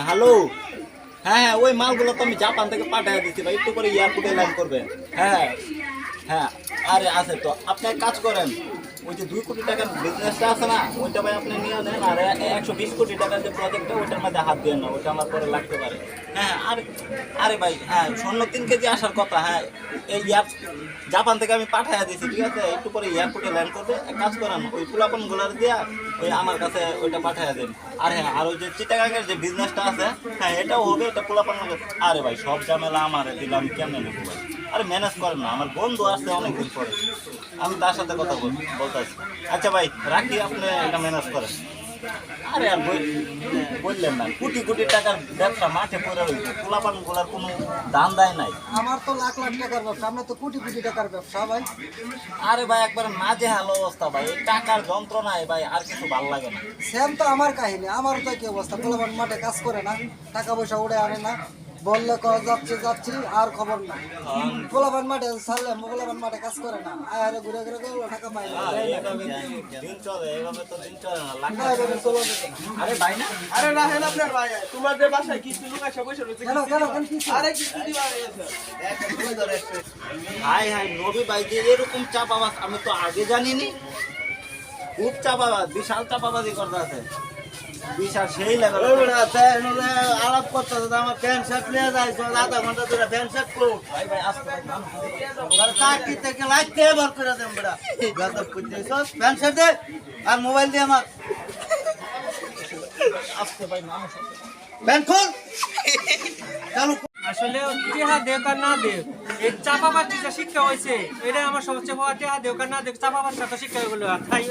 Hello. হ্যাঁ হ্যাঁ, ওই মালগুলো তো আমি জাপান থেকে পাঠিয়ে দিচ্ছি ভাই, একটু করে এয়ারপোর্টে ল্যান্ড করবেন। হ্যাঁ হ্যাঁ, আরে আছে তো, আপনি এক কাজ করেন, ওই যে 2 কোটি টাকার বিজনেসটা আছে না, ওইটা ভাই আপনি নিয়ে নেন। আর 120 কোটি টাকার যে প্রজেক্টটা, ওইটার মধ্যে হাত দিয়ে না, ওইটা আমার পরে লাগতে পারে। হ্যাঁ আরে, আরে ভাই হ্যাঁ, স্বর্ণ 3 কেজি আসার কথা। হ্যাঁ, এই জাপান থেকে আমি পাঠিয়ে দিয়েছি, ঠিক আছে? একটু পরে এয়ারপোর্টে ল্যান্ড করবে। এক কাজ করেন, ওই পোলাপনগুলার দিয়া ওই আমার কাছে ওইটা পাঠিয়ে দেন। আর হ্যাঁ, আর ওই যে চিটাগাঙের যে বিজনেসটা আছে, হ্যাঁ এটাও হবে, এটা পোলাপান। আরে ভাই সব ঝামেলা আমারে দিলে আমি কেমনে নেবো ভাই? আরে ম্যানেজ করেন না, আমার বন্ধু আসছে অনেকদিন পরে, আমি তার সাথে কথা বলতেছি। আচ্ছা ভাই রাখি, আপনি এটা ম্যানেজ করেন। আরে আর বললেন না, কোটি কোটি টাকার ব্যবসা মাঠে পড়ে রয়েছে, পোলাপান গুলার কোনো দাম দেয় নাই। আমার তো লাখ লাখ টাকার ব্যবসা, আপনার তো কোটি কোটি টাকার ব্যবসা ভাই। আরে ভাই একবার নাজেহাল অবস্থা ভাই, এই টাকার যন্ত্রণায় ভাই আর কিছু ভালো লাগে না। সেম তো আমার কাহিনী, আমারও তো কি অবস্থা, পোলাপান মাঠে কাজ করে না, টাকা পয়সা উড়ে আনে না, বললে কয় যাচ্ছি যাচ্ছি আর খবর না। পোলাপান মাঠে ছাড়লে পোলাপান মাঠে কাজ করে না, আরে ঘুরে ঘুরে ঘুরে টাকা পায় না। এইভাবে দিন চলে, এইভাবে তো দিন চলে না, লাখ না, এভাবে চলবে না। আরে ভাই না। আরে রাহেন আপনার ভাই, তোমাদের বাসায় কিছু লোক আসে বসে রয়েছে। কেন কেন কেন কি ছিল? আরে কিছু দিবা রয়েছে। হাই হাই, নবী ভাই যে এরকম চাপাবাজ আমি তো আগে জানিনি। খুব চাপাবাজ, বিশাল চাপাবাজি করতে আছে, বিশাল সেই লেভেল। আলাপ করতেছে আমার প্যান্ট শার্ট নিয়ে যাইছো আধা ঘন্টা ধরে প্যান্ট শার্ট করো ভাই ভাই আসতে চাকরি থেকে লাইট দিয়ে বার করে দেন বেড়া প্যান্ট শার্ট দে আর মোবাইল দিয়ে আমার আসতে ভাই মানুষ। প্যান্ট খোল চালু কর। আসলে টেহা দেখ আর না দেখ, এই চাপাবাজ যে শিক্ষা হয়েছে, এটাই আমার সবচেয়ে বড়। টেহা দেখ আর না দেখ, চাপাবাজ শিক্ষা হয়ে গেল। তাই